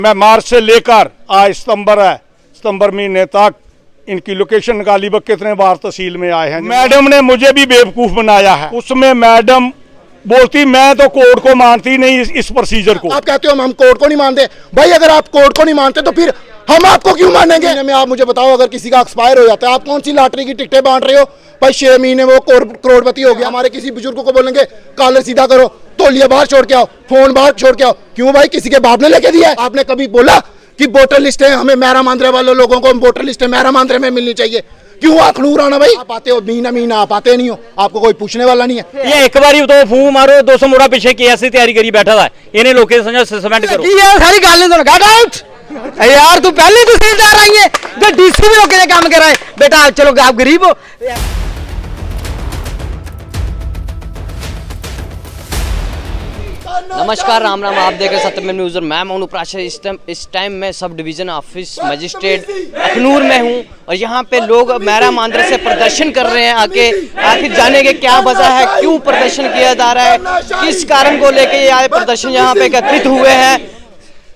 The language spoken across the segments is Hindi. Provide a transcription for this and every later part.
मैं मार्च से लेकर आज सितंबर महीने तक इनकी लोकेशन निकाली, वो कितने बार तहसील में आए हैं। मैडम ने मुझे भी बेवकूफ बनाया है। उसमें मैडम बोलती मैं तो कोर्ट को मानती नहीं इस प्रोसीजर को। आप कहते हो हम कोर्ट को नहीं मानते। भाई अगर आप कोर्ट को नहीं मानते तो फिर हम आपको क्यों मानेंगे। में आप मुझे बताओ, अगर किसी का एक्सपायर हो जाता है, आप कौन सी लॉटरी की टिकटें बांट रहे हो। भाई 6 महीने वो करोड़पति हो गया। हमारे किसी बुजुर्ग को बोलेंगे कॉलर सीधा करो, तौलिया बाहर छोड़ के आओ, फोन बाहर छोड़ के आओ। क्यों भाई, किसी के बाप ने लेके दिया है? आपने कभी बोला कि वोटर लिस्ट है, हमें मैरा मांद्रे वाले लोगों को वोटर लिस्ट है मैरा मांद्रे में मिलनी चाहिए? क्यों अखनूर आना भाई? आप आते हो महीना आप आते नहीं हो, आपको कोई पूछने वाला नहीं है। ये एक बार तो फू मारो 200 मुड़ा पीछे की ऐसी तैयारी करी बैठा था। इन्हें लोग सस्पेंड करो यार, सारी गल नहीं तो गेट आउट यार। तू पहले तहसीलदार आई है जो डीसी भी लोग काम कर रहा है। बेटा चलो, आप गरीब हो। नमस्कार, राम राम। आप देख रहे सत्यमेव न्यूज़ और मैं मोनू प्राशर। इस टाइम मैं sub division office magistrate Akhnoor में हूं और यहां पे लोग मैरा मांद्रे से प्रदर्शन कर रहे हैं। आखिर जानेंगे क्या वजह है, क्यों प्रदर्शन किया जा रहा है, किस कारण को लेके ये प्रदर्शन यहां पे एकत्रित हुए हैं।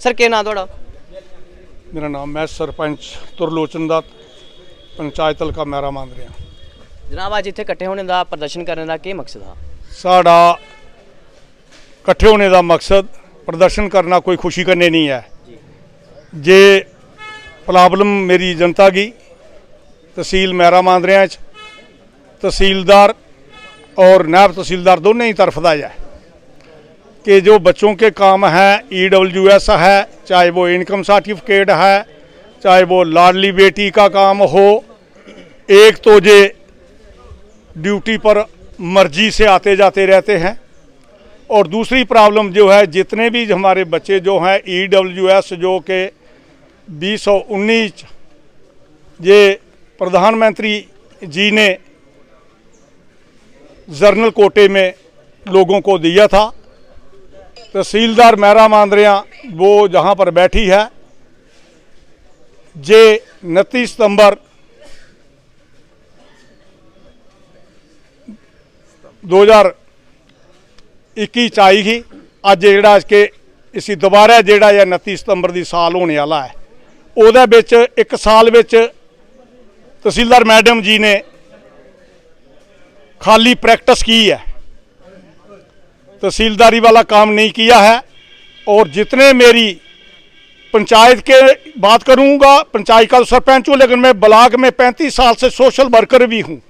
सर क्या नाम थोड़ा? मेरा नाम मैं सरपंच तुरलोचन दत्त, पंचायत हल्का मैरा मांद्रे। जनाब, आज इतने इकट्ठे होने का प्रदर्शन करने का क्या मकसद था? साड़ा इकट्ठे होने का मकसद प्रदर्शन करना कोई खुशी करने नहीं है। जे प्रॉब्लम मेरी जनता की तहसील मैरा मांद्रे तहसीलदार और नायब तहसीलदार दोनों ही तरफ का है कि जो बच्चों के काम है EWS है, चाहे वो इनकम सर्टिफिकेट है, चाहे वो लाडली बेटी का काम हो। एक तो जे ड्यूटी पर मर्जी से आते जाते रहते हैं, और दूसरी प्रॉब्लम जो है जितने भी हमारे बच्चे जो हैं EWS जो कि 2019 ये प्रधानमंत्री जी ने जर्नल कोटे में लोगों को दिया था। तहसीलदार मैरा मांद्रे वो जहाँ पर बैठी है, जे 29 सितंबर 2021 आई ही। अज जेड़ा के इसी दोबारा जेड़ा 29 सितंबर की साल होने वाला है, उहदे विच एक साल विच तहसीलदार मैडम जी ने खाली प्रैक्टिस की है, तहसीलदारी वाला काम नहीं किया है। और जितने मेरी पंचायत के बात करूंगा, पंचायत का सरपंच हूँ, लेकिन मैं ब्लॉक में 35 साल से सोशल वर्कर भी हूँ।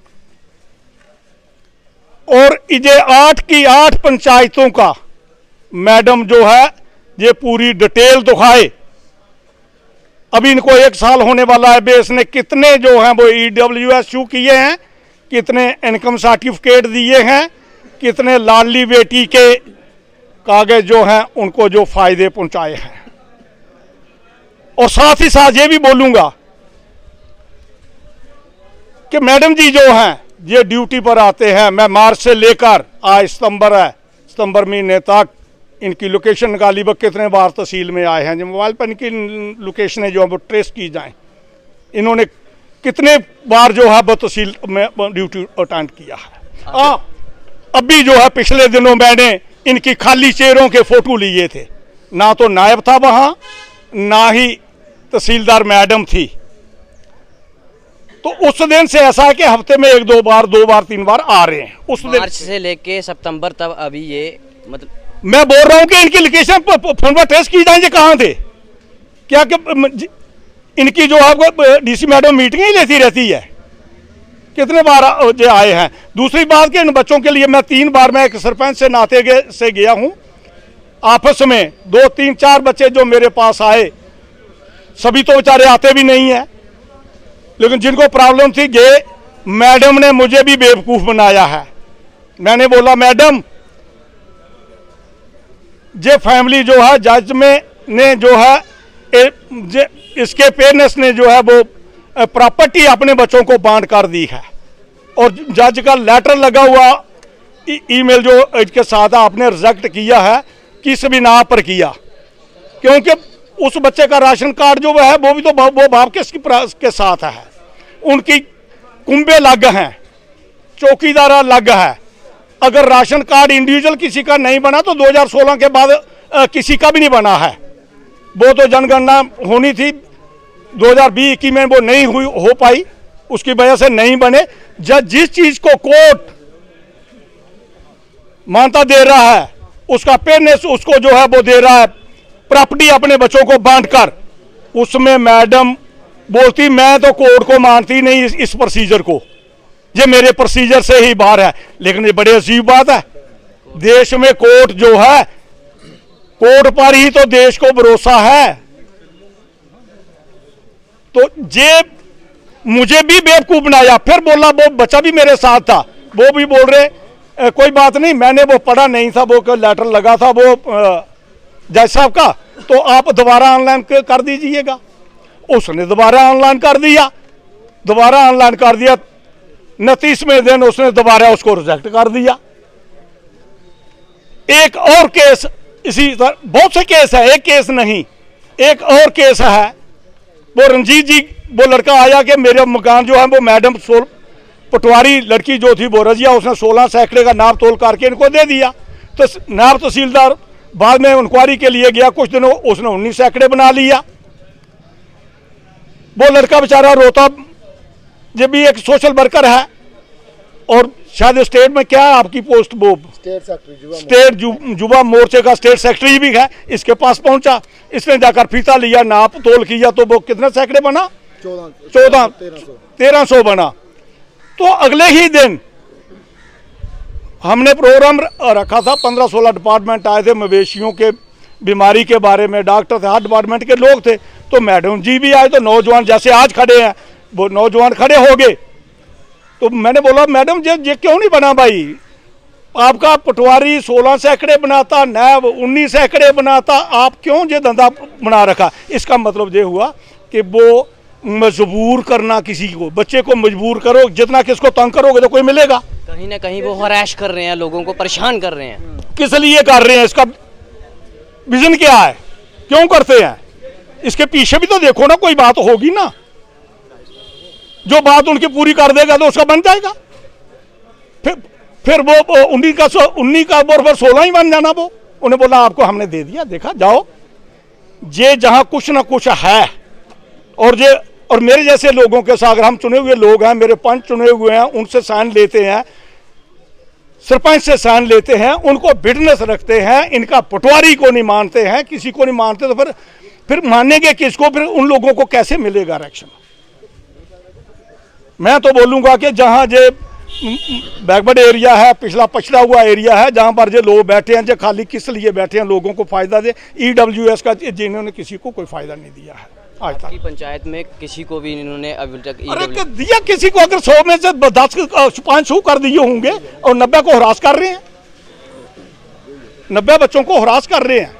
और ये 8 की 8 पंचायतों का मैडम जो है ये पूरी डिटेल दिखाए। अभी इनको 1 साल होने वाला है, बेस ने कितने जो हैं वो EWS इशू किए हैं, कितने इनकम सर्टिफिकेट दिए हैं, कितने लाडली बेटी के कागज जो हैं उनको जो फायदे पहुंचाए हैं। और साथ ही साथ ये भी बोलूँगा कि मैडम जी जो हैं ये ड्यूटी पर आते हैं। मैं मार्च से लेकर आज सितंबर महीने तक इनकी लोकेशन निकाली, वो कितने बार तहसील में आए हैं। जो मोबाइल पर इनकी लोकेशनें जो है वो ट्रेस की जाएं, इन्होंने कितने बार जो है वो तहसील में ड्यूटी अटेंड किया है। अभी जो है पिछले दिनों मैंने इनकी खाली चेयरों के फ़ोटो लिए थे, ना तो नायब था वहाँ, ना ही तहसीलदार मैडम थी। तो उस दिन से ऐसा है कि हफ्ते में 1-2 बार 3 बार आ रहे हैं। उस दिन मार्च से लेके सितंबर तक अभी ये मतलब मैं बोल रहा हूं कि इनकी लोकेशन फोन पर टेस्ट की जाए कहाँ थे क्या कि इनकी जो है डीसी मैडम मीटिंग ही लेती रहती है। कितने बार जो आए हैं। दूसरी बात कि इन बच्चों के लिए मैं 3 बार मैं एक सरपंच से नाते से गया हूं, आपस में 2-3-4 बच्चे जो मेरे पास आए, सभी तो बेचारे आते भी नहीं है, लेकिन जिनको प्रॉब्लम थी ये मैडम ने मुझे भी बेवकूफ़ बनाया है। मैंने बोला मैडम ये फैमिली जो है जज में ने जो है इसके पेरेंट्स ने जो है वो प्रॉपर्टी अपने बच्चों को बांट कर दी है, और जज का लेटर लगा हुआ ईमेल जो इसके साथ आपने रिजेक्ट किया है, किस बिना पर किया, क्योंकि उस बच्चे का राशन कार्ड जो है वो भी तो वो बाप के साथ है, उनकी कुंबे अलग हैं, चौकीदार अलग है। अगर राशन कार्ड इंडिविजुअल किसी का नहीं बना तो 2016 के बाद किसी का भी नहीं बना है। वो तो जनगणना होनी थी 2020-21 में, वो नहीं हुई हो पाई, उसकी वजह से नहीं बने। जिस चीज को कोर्ट मान्यता दे रहा है उसका पेनेस उसको जो है वो दे रहा है प्रॉपर्टी अपने बच्चों को बांटकर, उसमें मैडम बोलती मैं तो कोर्ट को मानती नहीं इस प्रोसीजर को, ये मेरे प्रोसीजर से ही बाहर है। लेकिन ये बड़ी अजीब बात है, देश में कोर्ट जो है, कोर्ट पर ही तो देश को भरोसा है। तो ये मुझे भी बेवकूफ बनाया, फिर बोला वो बच्चा भी मेरे साथ था, वो भी बोल रहे कोई बात नहीं, मैंने वो पढ़ा नहीं था, वो लेटर लगा था वो जज साहब का, तो आप दोबारा ऑनलाइन कर दीजिएगा। उसने दोबारा ऑनलाइन कर दिया, दोबारा ऑनलाइन कर दिया, 29वें दिन उसने दोबारा उसको रिजेक्ट कर दिया। एक और केस इसी तरह, बहुत से केस है, एक केस नहीं, एक और केस है, वो रंजीत जी वो लड़का आया कि मेरा मकान जो है वो मैडम पटवारी लड़की जो थी वो रजिया, उसने 16 सैकड़े का नाप तोल करके इनको दे दिया। तो नायब तहसीलदार बाद में इंक्वायरी के लिए गया, कुछ दिनों उसने 19 सैकड़े बना लिया। वो लड़का बेचारा रोता, जब भी एक सोशल वर्कर है और शायद स्टेट में क्या है आपकी पोस्ट, वो स्टेट युवा मोर्चे का स्टेट सेक्रेटरी भी है, इसके पास पहुंचा, इसने जाकर फीता लिया, नाप तोल किया, तो वो कितने सैकड़े बना, 1300 बना। तो अगले ही दिन हमने प्रोग्राम रखा था, 15-16 डिपार्टमेंट आए थे, मवेशियों के बीमारी के बारे में डॉक्टर थे, हर डिपार्टमेंट के लोग थे, तो मैडम जी भी आए, तो नौजवान जैसे आज खड़े हैं वो नौजवान खड़े हो गए। तो मैंने बोला मैडम ये क्यों नहीं बना भाई, आपका पटवारी 16 सैकड़े बनाता, नायब 19 सैकड़े बनाता, आप क्यों ये धंधा बना रखा। इसका मतलब ये हुआ कि वो मजबूर करना, किसी को बच्चे को मजबूर करो, जितना किसको तंग करोगे तो कोई मिलेगा। कहीं ना कहीं वो हराश कर रहे हैं, लोगों को परेशान कर रहे हैं। किस लिए कर रहे हैं, इसका विजन क्या है, क्यों करते हैं, इसके पीछे भी तो देखो ना, कोई बात होगी ना, जो बात उनकी पूरी कर देगा तो उसका बन जाएगा। फिर वो 19 का बराबर 16 ही बन जाना। वो उन्हें बोला आपको हमने दे दिया, देखा जाओ, ये जहां कुछ ना कुछ है, और मेरे जैसे लोगों के साथ, अगर हम चुने हुए लोग हैं, मेरे पंच चुने हुए हैं, उनसे साइन लेते हैं, सरपंच से साइन लेते हैं, उनको विटनेस रखते हैं, इनका पटवारी को नहीं मानते हैं, किसी को नहीं मानते, तो फिर मानेंगे किसको, फिर उन लोगों को कैसे मिलेगा आरक्षण। मैं तो बोलूंगा कि जहां जे बैकवर्ड एरिया है, पिछला पछड़ा हुआ एरिया है, जहां पर जो लोग बैठे हैं, जो खाली किस लिए बैठे हैं, लोगों को फायदा दे, EWS का जिन्होंने किसी को कोई फायदा नहीं दिया है आज तक। पंचायत में किसी को भी इन्होंने अभी तक अरे दिया किसी को, अगर 100 में से 5 कर दिए होंगे, और 90 को हरास कर रहे हैं, 90 बच्चों को हरास कर रहे हैं।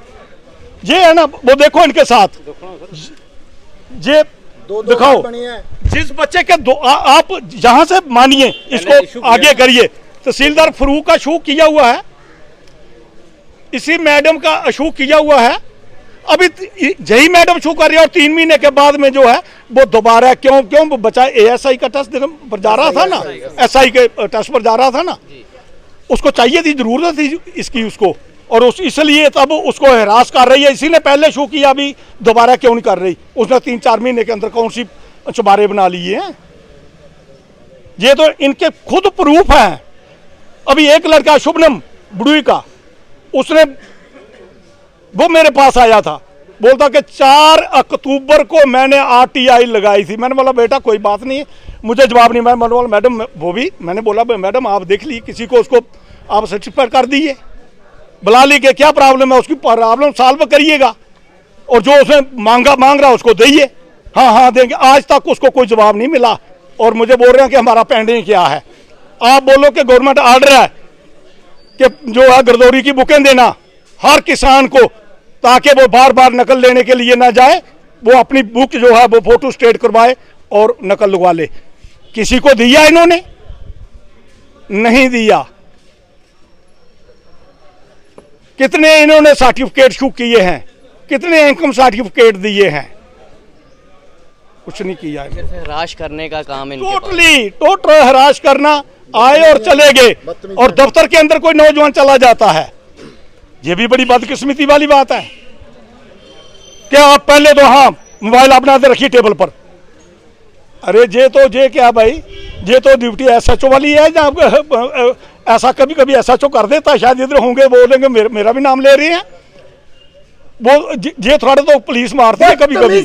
ये है ना, वो देखो इनके साथ, ये दिखाओ, जिस बच्चे के आप जहां से मानिए इसको आगे करिए। तहसीलदार फरूक का शूक किया हुआ है, इसी मैडम का अशूक किया हुआ है, अभी यही मैडम शू कर रही है, और 3 महीने के बाद में जो है वो दोबारा क्यों वो बच्चा ASI का टेस्ट पर जा रहा था ना, SI के टेस्ट पर जा रहा था ना, उसको चाहिए थी, जरूरत थी इसकी उसको, और इसलिए तब उसको हरास कर रही है। इसी ने पहले शू किया, अभी दोबारा क्यों नहीं कर रही। उसने 3-4 महीने के अंदर कौन सी चुबारे बना लिए हैं, ये तो इनके खुद प्रूफ है। अभी एक लड़का शुभनम बुड़ुई का, उसने वो मेरे पास आया था, बोलता कि 4 अक्टूबर को मैंने RTI लगाई थी। मैंने बोला बेटा कोई बात नहीं है, मुझे जवाब नहीं। मैं बोला मैडम, वो भी मैंने बोला मैडम आप देख ली, किसी को उसको आप सर्टिफाइड कर दीजिए, बुला ली के क्या प्रॉब्लम है, उसकी प्रॉब्लम सॉल्व करिएगा, और जो उसने मांग रहा उसको दीजिए। हाँ देंगे। आज तक उसको कोई जवाब नहीं मिला, और मुझे बोल रहे हैं कि हमारा पेंडिंग क्या है। आप बोलो कि गवर्नमेंट ऑर्डर है कि जो है गिरदौरी की बुकें देना हर किसान को, ताकि वो बार बार नकल लेने के लिए ना जाए, वो अपनी बुक जो है वो फोटो स्टेट करवाए और नकल लगवा ले। किसी को दिया इन्होंने? नहीं दिया। कितने इन्होंने सर्टिफिकेट शू किए हैं, कितने इनकम सर्टिफिकेट दिए हैं, कुछ नहीं किया। हराश करने का काम इनके टोटल हराश करना, आए और चले गए, और दफ्तर के अंदर कोई नौजवान चला जाता है, ये भी बड़ी बदकिस्मती वाली बात है। कि आप पहले तो हाँ मोबाइल अपना दे रखिए टेबल पर। अरे जे क्या भाई, ये तो ड्यूटी SHO वाली है। ऐसा कभी कभी SHO कर देता, शायद इधर होंगे बोलेंगे मेरा भी नाम ले रहे हैं। वो ये थोड़ा तो पुलिस मारती है कभी कभी,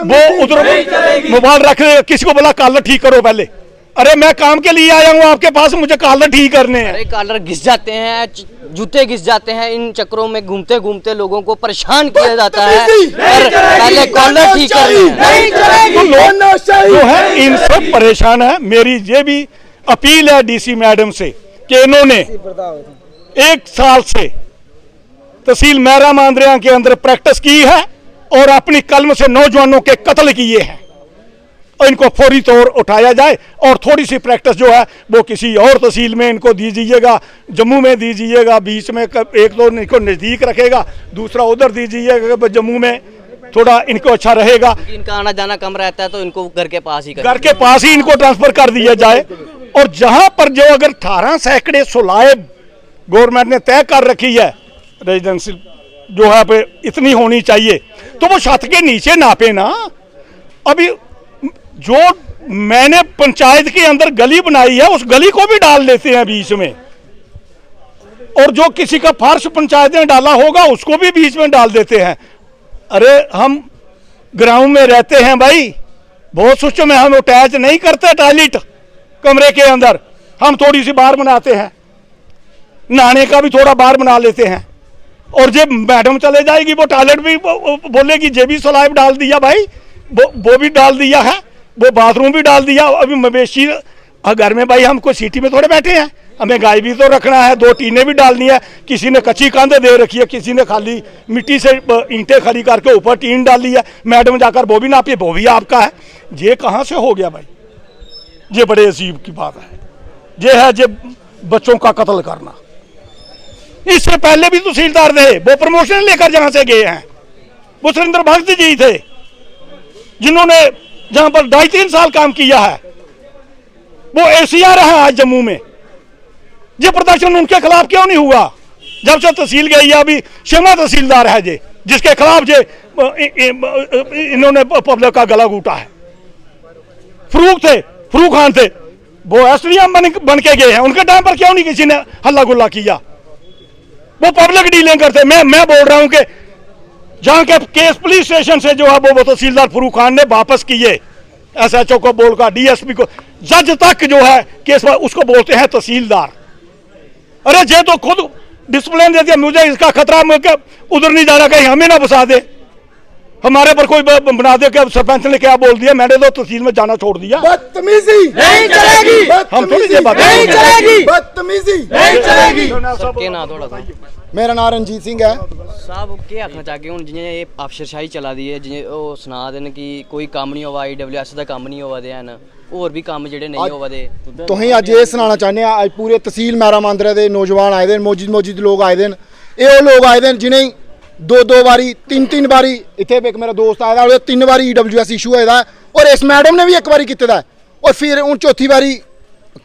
वो उधर मोबाइल रख दे, किसी को बोला कॉलर ठीक करो पहले। अरे मैं काम के लिए आया हूँ आपके पास, मुझे कॉलर ठीक करने हैं। अरे कॉलर घिस जाते हैं, जूते घिस जाते हैं, इन चक्करों में घूमते घूमते लोगों को परेशान किया जाता है और पहले कॉलर ठीक करने हैं। तो लोग जो है इनसे परेशान है। मेरी ये भी अपील है DC मैडम से कि इन्होंने 1 साल से तहसील मेरा मांद्रिया के अंदर प्रैक्टिस की है और अपनी कलम से नौजवानों के कत्ल किए हैं, और इनको फौरी तौर उठाया जाए। और थोड़ी सी प्रैक्टिस जो है वो किसी और तहसील में इनको दीजिएगा, जम्मू में दीजिएगा, बीच में एक तो इनको नज़दीक रखेगा, दूसरा उधर दीजिएगा जम्मू में, थोड़ा इनको अच्छा रहेगा। इनका आना जाना कम रहता है तो इनको घर के पास ही इनको ट्रांसफर कर दिया जाए। और जहां पर जो अगर 18 सैकड़े सुलाइब गवर्नमेंट ने तय कर रखी है रेजिडेंसी जो है पे इतनी होनी चाहिए, तो वो छत के नीचे नापे ना। अभी जो मैंने पंचायत के अंदर गली बनाई है उस गली को भी डाल देते हैं बीच में, और जो किसी का फर्श पंचायत ने डाला होगा उसको भी बीच में डाल देते हैं। अरे हम ग्राउंड में रहते हैं भाई, बहुत सोचो में हम अटैच नहीं करते टॉयलेट कमरे के अंदर, हम थोड़ी सी बाहर बनाते हैं, नहाने का भी थोड़ा बाहर बना लेते हैं। और जब मैडम चले जाएगी वो टॉयलेट भी बोलेगी जे भी स्लैब डाल दिया भाई, वो भी डाल दिया है, वो बाथरूम भी डाल दिया। अभी मवेशी घर में भाई हम कोई सिटी में थोड़े बैठे हैं, हमें गाय भी तो रखना है, 2 टीनें भी डालनी है। किसी ने कच्ची कंध दे रखी है, किसी ने खाली मिट्टी से ईंटें खड़ी करके ऊपर टीन डाली है, मैडम जाकर वो भी नापी, वो भी आपका है। ये कहाँ से हो गया भाई? ये बड़े अजीब की बात है। ये है ये बच्चों का कत्ल करना। इससे पहले भी तहसीलदार थे, वो प्रमोशन लेकर जहां से गए हैं, वो सुरेंद्र भक्त जी थे जिन्होंने जहां पर 2.5-3 साल काम किया है। वो ACR है आज जम्मू में। ये प्रदर्शन उनके खिलाफ क्यों नहीं हुआ? जब से तहसील गई है, अभी शमा तहसीलदार है जे जिसके खिलाफ जे इन्होंने पब्लिक का गला घूटा है। फरूक खान थे, वो SDM बन के गए हैं, उनके टाइम पर क्यों नहीं किसी ने हल्ला गुल्ला किया? वो पब्लिक डीलिंग करते। मैं बोल रहा हूं कि जहां के केस पुलिस स्टेशन से जो है वो तहसीलदार फरूक खान ने वापस किए, SHO को बोलकर DSP को, जज तक जो है केस उसको बोलते हैं तहसीलदार। अरे ये तो खुद डिसिप्लिन देती है, मुझे इसका खतरा उधर नहीं जाना, कहीं हमें ना फंसा दे, हमारे पर कोई बना दे। कि सरपंच ने क्या बोल दिया, मैंने तो तहसील में जाना छोड़ दिया। बदतमीजी नहीं चलेगी, हम थोड़ी ये बात नहीं चलेगी, बदतमीजी नहीं चलेगी। सबके ना थोड़ा सा मेरा नाम रंजीत सिंह है साहब। क्या आखना चाहगे हूँ जिन्हें ये अफसरशाही चला दी है, जिन्हें वो सुना देन कि कोई काम नहीं हुआ, IWS का काम नहीं हुआ दे हैं, और भी काम जेडे नहीं हुआ दे। तुसीं अज ये सुनाना चाहते हैं, अज पूरे तहसील मैरा मांदरे दे नौजवान आए दे, मौजूद लोग आए दे, ये लोग आए दे जिन्हें 2 बारी 3 बारी, इतने एक मेरा दोस्त आया था 3 बारी EWS इशू होया है, और इस मैडम ने भी 1 बारी कीते दा है, और फिर हूँ 4थी बारी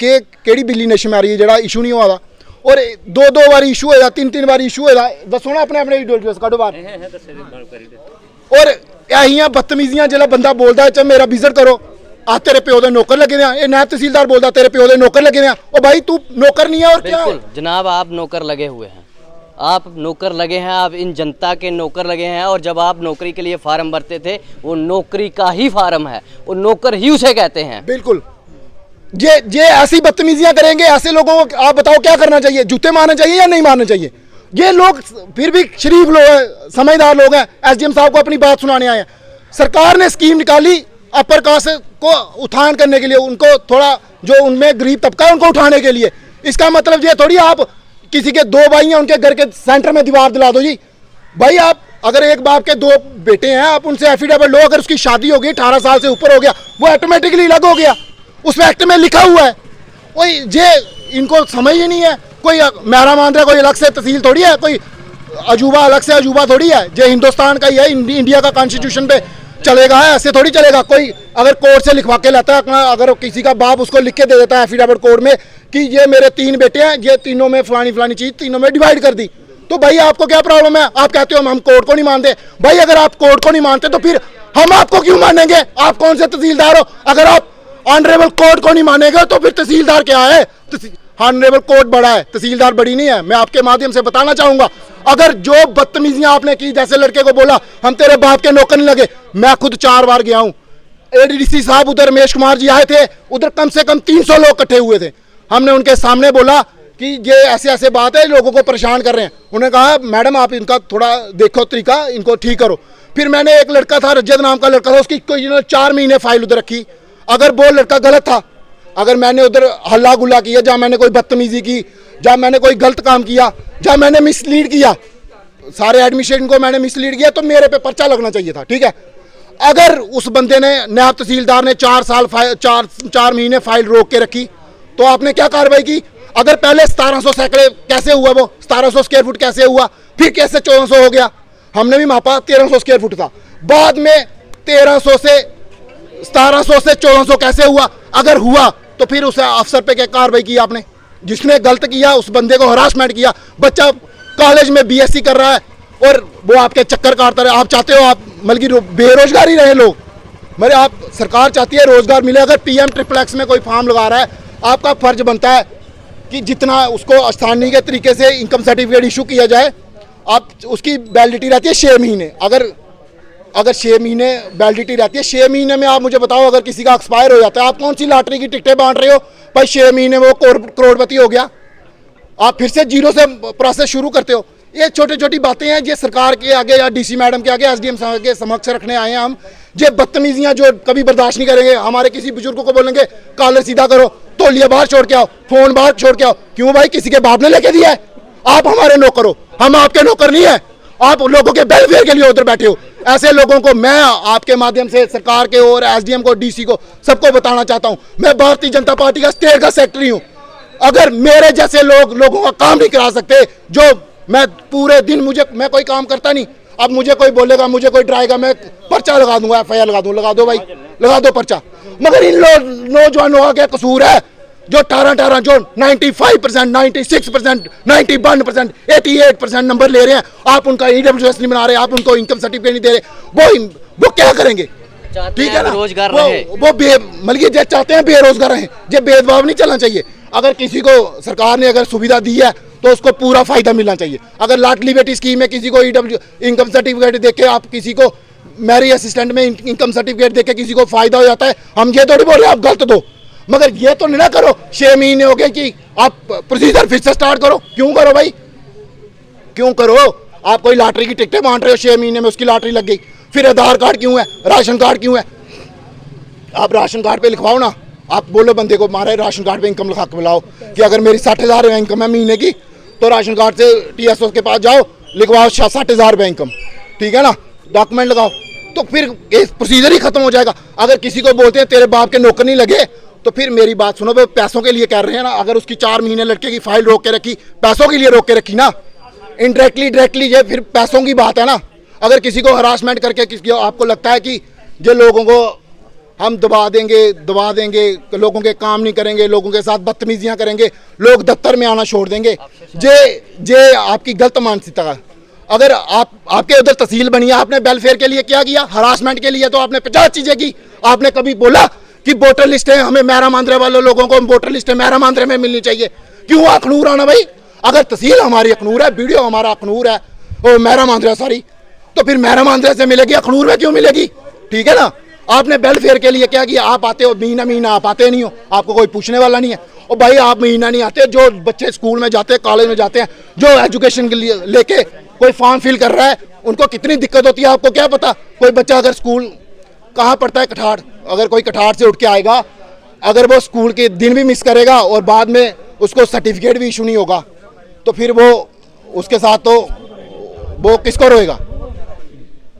केड़ी बिल्ली नशे मारी है जेड़ा इशू नहीं हुआ, और 2 बारी इशू होया, 3 बारी इशू होया। दसो ना अपने EWS कड्डो बाहर। और यही बदतमीजियां जिहड़ा बंदा बोलता है, मेरा विजिट करो, आ तेरे प्यो दे नौकर लगे हैं, ये नायब तहसीलदार बोलता तेरे प्यो दे नौकर लगे हैं। ओ भाई तू नौकर नहीं है और क्या? बिल्कुल जनाब, आप नौकर लगे हुए हैं, आप नौकर लगे हैं, आप इन जनता के नौकर लगे हैं। और जब आप नौकरी के लिए फार्म भरते थे, वो नौकरी का ही फार्म है, वो नौकर ही उसे कहते हैं। बिल्कुल। ये ऐसी बदतमीजियां करेंगे, ऐसे लोगों को आप बताओ क्या करना चाहिए? जूते मारने चाहिए या नहीं मारने चाहिए? ये लोग फिर भी शरीफ लोग हैं, समझदार लोग हैं, SDM साहब को अपनी बात सुनाने आए हैं। सरकार ने स्कीम निकाली अपर कास्ट को उत्थान करने के लिए, उनको थोड़ा जो उनमें गरीब तबका है उनको उठाने के लिए। इसका मतलब ये थोड़ी आप किसी के 2 भाई हैं, उनके घर के सेंटर में दीवार दिला दो जी। भाई आप अगर एक बाप के 2 बेटे हैं, आप उनसे एफिडेविट लो, अगर उसकी शादी हो गई 18 साल से ऊपर हो गया, वो ऑटोमेटिकली अलग हो गया, उसमें एक्ट में लिखा हुआ है। कोई ये इनको समझ ही नहीं है। कोई मेरा मांद्रा कोई अलग से तहसील थोड़ी है, कोई अजूबा अलग से अजूबा थोड़ी है। जो हिंदुस्तान का ही है, इंडिया का कॉन्स्टिट्यूशन पे चलेगा, है ऐसे थोड़ी चलेगा। कोई अगर कोर्ट से लिखवा के लाता है, अगर किसी का बाप उसको लिख के दे देता है एफिडेविट कोर्ट में कि ये मेरे 3 बेटे हैं, ये तीनों में फलानी चीज़ तीनों में डिवाइड कर दी, तो भाई आपको क्या प्रॉब्लम है? आप कहते हो हम कोर्ट को नहीं मानते। भाई अगर आप कोर्ट को नहीं मानते तो फिर हम आपको क्यों मानेंगे? आप कौन से तहसीलदार हो? अगर आप ऑनरेबल कोर्ट को नहीं मानेंगे तो फिर तहसीलदार क्या है? ऑनरेबल कोर्ट बड़ा है, तहसीलदार बड़ी नहीं है। मैं आपके माध्यम से बताना चाहूंगा, अगर जो बदतमीजियां आपने की, जैसे लड़के को बोला हम तेरे बाप के नौकर नहीं लगे, मैं खुद 4 बार गया हूं। एडीडीसी साहब उधर रमेश कुमार जी आए थे, उधर कम से कम 300 लोग इकट्ठे हुए थे। हमने उनके सामने बोला कि ये ऐसे ऐसे बात है, लोगों को परेशान कर रहे हैं। उन्होंने कहा मैडम आप इनका थोड़ा देखो तरीका, इनको ठीक करो। फिर मैंने एक लड़का था, रजत नाम का लड़का था, उसकी कोई 4 महीने फाइल उधर रखी। अगर वो लड़का गलत था, अगर मैंने उधर हल्ला गुल्ला किया, जहाँ मैंने कोई बदतमीजी की, जहाँ मैंने कोई गलत काम किया, जहाँ मैंने मिसलीड किया, सारे एडमिनिस्ट्रेशन को मैंने मिसलीड किया, तो मेरे पे पर्चा लगना चाहिए था। ठीक है, अगर उस बंदे ने, नायब तहसीलदार ने 4 महीने फाइल रोक के रखी, तो आपने क्या कार्रवाई की? अगर पहले 1700 सैकड़े कैसे हुआ, वो 1700 स्क्वायर फुट कैसे हुआ, फिर कैसे 1400 हो गया? हमने भी मापा 1300 स्क्वायर फुट था, बाद में 1300 से 1700 से 1400 कैसे हुआ? अगर हुआ तो फिर उस अफसर पे क्या कार्रवाई की आपने? जिसने गलत किया उस बंदे को हरासमेंट किया। बच्चा कॉलेज में बीएससी कर रहा है और वो आपके चक्कर काटता रहे। आप चाहते हो आप मतलब बेरोजगारी रहे लोग, मेरे आप सरकार चाहती है रोजगार मिले। अगर PM-XXX में कोई फॉर्म लगा रहा है, आपका फर्ज बनता है कि जितना उसको स्थानीय के तरीके से इनकम सर्टिफिकेट इशू किया जाए। आप उसकी वैलिडिटी रहती है 6 महीने। अगर 6 महीने वैलिडिटी रहती है, 6 महीने में आप मुझे बताओ अगर किसी का एक्सपायर हो जाता है, आप कौन सी लॉटरी की टिकटें बांट रहे हो? भाई 6 महीने वो करोड़पति हो गया, आप फिर से जीरो से प्रोसेस शुरू करते हो। ये छोटी छोटी बातें हैं, ये सरकार के आगे या DC मैडम के आगे, SDM साहब के समक्ष रखने आए हैं हम। ये बदतमीजियां जो कभी बर्दाश्त नहीं करेंगे। हमारे किसी बुजुर्गों को बोलेंगे कॉलर सीधा करो, तौलिया बाहर छोड़ के आओ, फोन बाहर छोड़ के आओ। क्यों भाई? किसी के बाप ने लेके दिया है? आप हमारे नौकर हो, हम आपके नौकर नहीं है। आप लोगों के वेलफेयर के लिए उधर बैठे हो। ऐसे लोगों को मैं आपके माध्यम से सरकार के और SDM को, DC को, सबको बताना चाहता हूं, मैं भारतीय जनता पार्टी का स्टेट का सेक्रेटरी हूं। अगर मेरे जैसे लोगों का काम नहीं करा सकते, जो मैं पूरे दिन मैं कोई काम करता नहीं, अब मुझे कोई बोलेगा, मुझे कोई डराएगा, मैं पर्चा लगा दूंगा, FIR लगा दूंगा। लगा दो भाई, लगा दो पर्चा। मगर इन नौजवानों का क्या कसूर है जो 18 जो 95%, 96%, 91%, 88% नंबर ले रहे हैं? आप उनका EWS नहीं बना रहे, आप उनको इनकम सर्टिफिकेट नहीं दे रहे। वो क्या करेंगे? ठीक है ना, रोजगार वो मतलब ये चाहते हैं बेरोजगार रहें। ये भेदभाव नहीं चलना चाहिए। अगर किसी को सरकार ने अगर सुविधा दी है तो उसको पूरा फायदा मिलना चाहिए। अगर लाडली बेटी स्कीम में किसी को इनकम सर्टिफिकेट देके, आप किसी को मैरिज असिस्टेंट में इनकम सर्टिफिकेट देके किसी को फायदा हो जाता है, हम ये थोड़ी बोल रहे आप गलत दो। मगर ये तो नहीं ना करो 6 महीने हो गए कि आप प्रोसीजर फिर से स्टार्ट करो। क्यों करो भाई, क्यों करो? आप कोई लॉटरी की टिकटें बांट रहे हो, 6 महीने में उसकी लॉटरी लग गई। फिर आधार कार्ड क्यों है, राशन कार्ड क्यों है? आप राशन कार्ड पे लिखवाओ ना। आप बोलो बंदे को, मारे राशन कार्ड पे इनकम लिखा के बुलाओ कि अगर मेरी 60,000 इनकम है महीने की, तो राशन कार्ड से TSO के पास जाओ, लिखवाओ 60,000 रुपये इनकम। ठीक है ना, डॉक्यूमेंट लगाओ, तो फिर प्रोसीजर ही खत्म हो जाएगा। अगर किसी को बोलते हैं तेरे बाप के नौकर नहीं लगे, तो फिर मेरी बात सुनो, वो पैसों के लिए कर रहे हैं ना। अगर उसकी 4 महीने लड़के की फाइल रोक के रखी, पैसों के लिए रोक के रखी ना, इनडायरेक्टली डायरेक्टली ये फिर पैसों की बात है ना। अगर किसी को हरासमेंट करके किसी आपको लगता है कि जो लोगों को हम दबा देंगे, लोगों के काम नहीं करेंगे, लोगों के साथ बदतमीजियां करेंगे, लोग दफ्तर में आना छोड़ देंगे, जे आपकी गलत मानसिकता है। अगर आपके उधर तहसील बनी है, आपने वेलफेयर के लिए क्या किया? हरासमेंट के लिए तो आपने 50 चीजें की। आपने कभी बोला कि वोटर लिस्ट है, हमें मैरा मांद्रे वाले लोगों को वोटर लिस्ट है मैरा मांद्रे में मिलनी चाहिए? क्यों अखनूर आना भाई? अगर तहसील हमारी अखनूर है, वीडियो हमारा अखनूर है, वो मैरा मांद्रे सॉरी, तो फिर मैरा मांद्रे से मिलेगी, अखनूर में क्यों मिलेगी? ठीक है ना। आपने वेलफेयर के लिए क्या किया? आप आते हो महीना आप आते नहीं हो, आपको कोई पूछने वाला नहीं है। और भाई आप महीना नहीं आते, जो बच्चे स्कूल में जाते हैं, कॉलेज में जाते हैं, जो एजुकेशन के लिए लेके कोई फॉर्म फिल कर रहा है, उनको कितनी दिक्कत होती है आपको क्या पता? कोई बच्चा अगर स्कूल कहाँ पढ़ता है, कठाड़, अगर कोई कठाड़ से उठ के आएगा, अगर वो स्कूल के दिन भी मिस करेगा और बाद में उसको सर्टिफिकेट भी इशू नहीं होगा, तो फिर वो उसके साथ तो वो किसको रोएगा?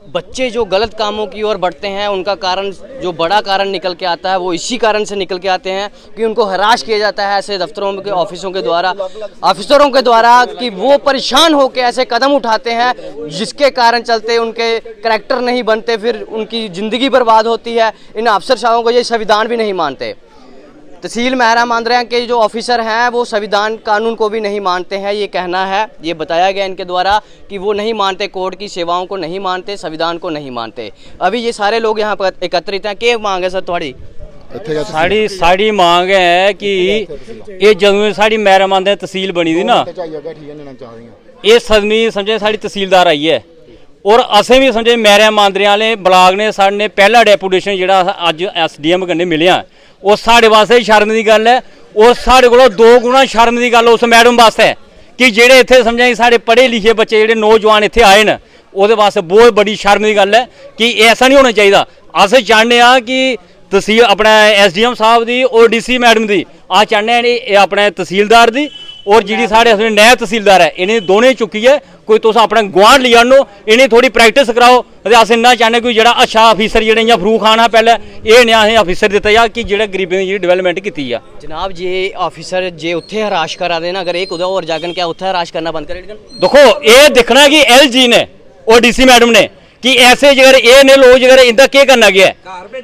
बच्चे जो गलत कामों की ओर बढ़ते हैं, उनका कारण जो बड़ा कारण निकल के आता है वो इसी कारण से निकल के आते हैं कि उनको हरास किया जाता है ऐसे दफ्तरों के ऑफिसों के द्वारा, ऑफिसरों के द्वारा, कि वो परेशान होकर ऐसे कदम उठाते हैं जिसके कारण चलते उनके करैक्टर नहीं बनते, फिर उनकी ज़िंदगी बर्बाद होती है। इन अफसर साहबों को ये संविधान भी नहीं मानते। तहसील महरा मांद्रा के जो ऑफिसर हैं वो संविधान कानून को भी नहीं मानते हैं, ये कहना है, ये बताया गया इनके द्वारा कि वो नहीं मानते, कोर्ट की सेवाओं को नहीं मानते, संविधान को नहीं मानते। अभी ये सारे लोग यहाँ पर एकत्रित हैं। क्या मांग है सर थोड़ी? साड़ी मांग है कि ये जदों साड़ी महरा मांद्रा तहसील बनी थी ना, ये सदमी समझे साड़ी तहसीलदार आई है और असें भी समझे महरा मांद्रे वाले ब्लाक ने साढ़े पहला डेपूटेशन जिहड़ा अज SDM कन्नै मिलिया वो साढ़े वास्ते शर्म की गल है और साढ़े को 2 गुणा शर्म की गल उस मैडम वास्ते कि जेडे इत्थे समझे साढ़े पढ़े लिखे बच्चे जेडे नौजवान इत्थे आए न उहदे वास्ते बहुत बड़ी शर्म की गल है कि ऐसा नहीं होना चाहिए। अस चाहते हैं कि तहसील अपना SDM साहब दी और DC मैडम दी अस चाहते हैं अपने तहसीलदार दी और जी साढ़े नैब तहसीलदार है इन्हें दोनों चुकी है कोई तुस अपना गुआंढ ले आनो इन्हें थोड़ी प्रैक्टिस कराओ। अस इन्ना चाहते कोई जो अच्छा ऑफिसर जो इं फरूक खान पहले ये नहीं असें ऑफिसर दिता जा कि जो गरीबों की डिवेलपमेंट की है। जनाब ये ऑफिसर जे उत्थे हराश करा देना अगर एक उधर और जागन क्या उत्थे हराश करना बंद करेगा? देखो ये देखना कि LG ने और DC मैडम ने कि ऐसे जगह ये ने लोग जगह इंदा क्या करना गया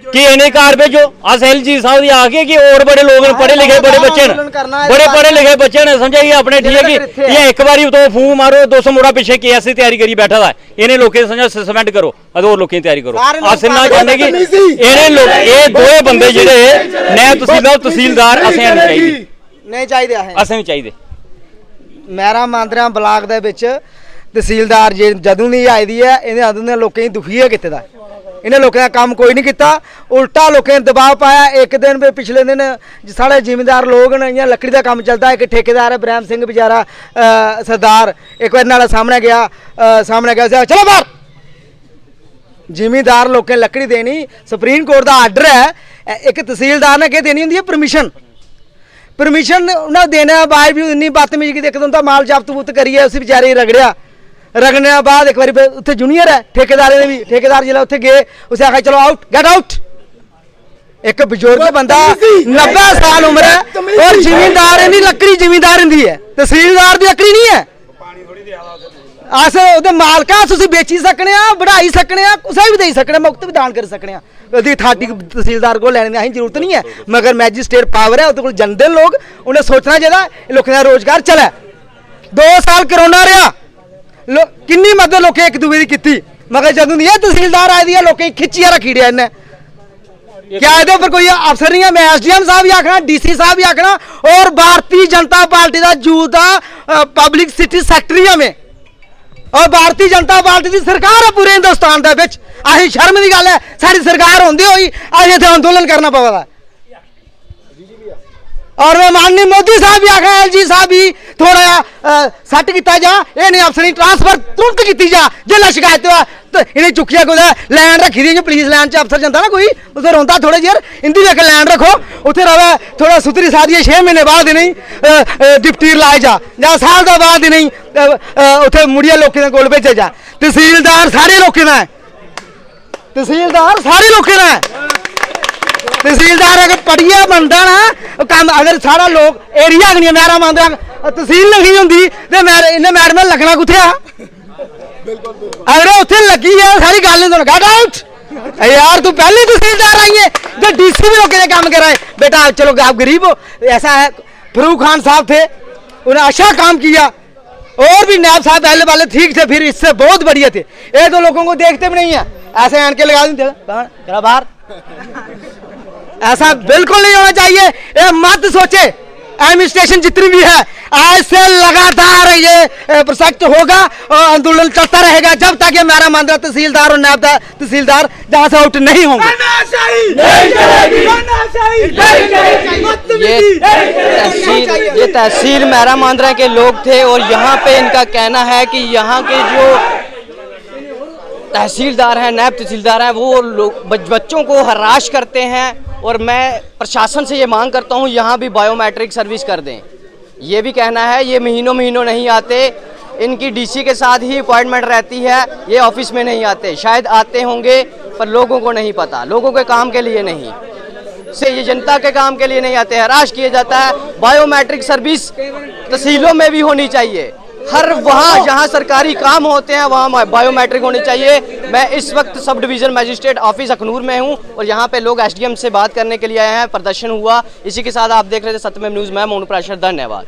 कि इन्हें घर भेजो। अस LG साहब दी आके कि और बड़े लोग पढ़े लिखे बड़े बच्चे बड़े पढ़े लिखे बच्चे ने समझा कि अपने ठीक है कि ये एक बार तो फूक मारो 200 मुड़ा पीछे KS की तैयारी करी बैठा था इन्हें लोगों समझा सस्पेंड करो और लोगों की तैयारी करो। अस इन्ना चाहते कि इन्हें लोग ये दो बंदे जेडे नैब तहसीलदार असें नहीं चाहिए असें नहीं चाहिए। महरा मांद्रा ब्लाक दे विच तहसीलदार जे जदों दी आई दी है इन्हें अदों दे लोकें दुखी है कीते दा इन्हें लोकें दा काम कोई नहीं किया उल्टा लोकें दबाव पाया। एक दिन पिछले दिन साढ़े जिमींदार लोग न इ'यां लकड़ी का काम चलता एक ठेकेदार है ब्रह्म सिंह बेचारा सरदार एक बार नाल सामने गया चलो बाहर। जिमींदार लोकें लकड़ी देनी सुप्रीम कोर्ट का आर्डर है एक तहसीलदार ने क्या देनी होंगी है परमिशन उन्हें देने बाद भी इन्नी बदतमीजी देखते उनका माल जब्त बुत करिए उस बेचारे रगड़ने बाद एक बार उत्थे जूनियर है ठेकेदार ने भी ठेकेदार जिला उत्थे गए उसे आखा चलो आउट गेट आउट। एक बजुर्ग बंदा 90 साल उम्र है और जिमींदार इन्नी लकड़ी जिमींदार इंदी है तहसीलदार दी लकड़ी नहीं है। अस उहदे मालका तुसीं बेची सकने बढ़ाई सकने कुसै भी देई सकने मुफ्त भी दान कर सकने ओहदी अथॉरिटी तहसीलदार को लैने दी असें जरूरत नहीं है मगर मैजिस्ट्रेट पावर है उहदे कोल जंदे लोग उन्हें सोचना चाहिए लोकें दा रोजगार चले। 2 साल करोना रहा किन्नी मदद लोकें एक दूए की कीती मगर जदों दी तहसीलदार आई दी है लोकें खिच्चिया रखी दिया इन्हें क्या ये पर कोई अफसर नहीं है। मैं SDM साहब भी आखना DC साहब भी आखना और भारतीय जनता पार्टी का यूथ का पब्लिक सिटी सैक्रेटरी है मैं और भारतीय जनता पार्टी की सरकार है पूरे हिंदुस्तान के विच असीं शर्म की गल है साड़ी सरकार होंदी होई असीं इत्थे अंदोलन करना पवेगा। और मैं माननीय मोदी साहब भी आखा LG साहब भी थोड़ा सट किया जा ये नहीं अफसर ट्रांसफर तुरंत की जा जिला शिकायत तो इन्हें चुकिया कुछ लैन रखी दी पुलिस लैन च अफसर जंदा ना कोई उसे रोंदा थोड़े चिर इंदी भी लैन रखो उत्थे रवे थोड़ा सुतरी सादी 6 महीने बाद नहीं डिप्टी लाए जा साल का बाद नहीं उत्थे मुड़िया लोगों के कोल भेजे जा। तहसीलदार सारे लोगों का है तहसीलदार सारे लोगों का है तहसीलदार अगर पढ़िया बनता ना काम अगर सारा लोग एरिया नहीं महरा मांद्रा तहसील लगी होंगी तो इन्हें मैडम लगना कुत्थे अगर उत्थे लगी है सारी गल नहीं गेट आउट यार तू पहले तहसीलदार आई है जो DC भी लोगों ने काम कराए बेटा चलो आप गरीब हो। ऐसा है फरूक खान साहब थे उन्हें अच्छा काम किया और भी नायब साहब पहले वाले ठीक थे फिर इससे बहुत बढ़िया थे ये तो लोगों को देखते भी नहीं है ऐसे एनके लगा देते बाहर ऐसा बिल्कुल नहीं होना चाहिए। ये मत सोचे एडमिनिस्ट्रेशन जितनी भी है ऐसे लगातार ये प्रोजेक्ट होगा और आंदोलन चलता रहेगा जब तक ये महरा मांद्रा तहसीलदार और नायब तहसीलदार जहां से आउट नहीं होंगे। ये तहसील महरा मांद्रा के लोग थे और यहाँ पे इनका कहना है कि यहाँ के जो तहसीलदार हैं नायब तहसीलदार हैं वो लोग बच्चों को हराश करते हैं और मैं प्रशासन से ये मांग करता हूँ यहाँ भी बायोमेट्रिक सर्विस कर दें। ये भी कहना है ये महीनों नहीं आते इनकी DC के साथ ही अपॉइंटमेंट रहती है ये ऑफिस में नहीं आते शायद आते होंगे पर लोगों को नहीं पता लोगों के काम के लिए नहीं से ये जनता के काम के लिए नहीं आते हराश किया जाता है। बायोमेट्रिक सर्विस तहसीलों में भी होनी चाहिए हर वहाँ जहाँ सरकारी काम होते हैं वहाँ बायोमेट्रिक होनी चाहिए। मैं इस वक्त sub division magistrate office Akhnoor में हूँ और यहाँ पे लोग एसडीएम से बात करने के लिए आए हैं, प्रदर्शन हुआ। इसी के साथ आप देख रहे थे सत्यमेव न्यूज़, मैं मोनू प्राशर, धन्यवाद।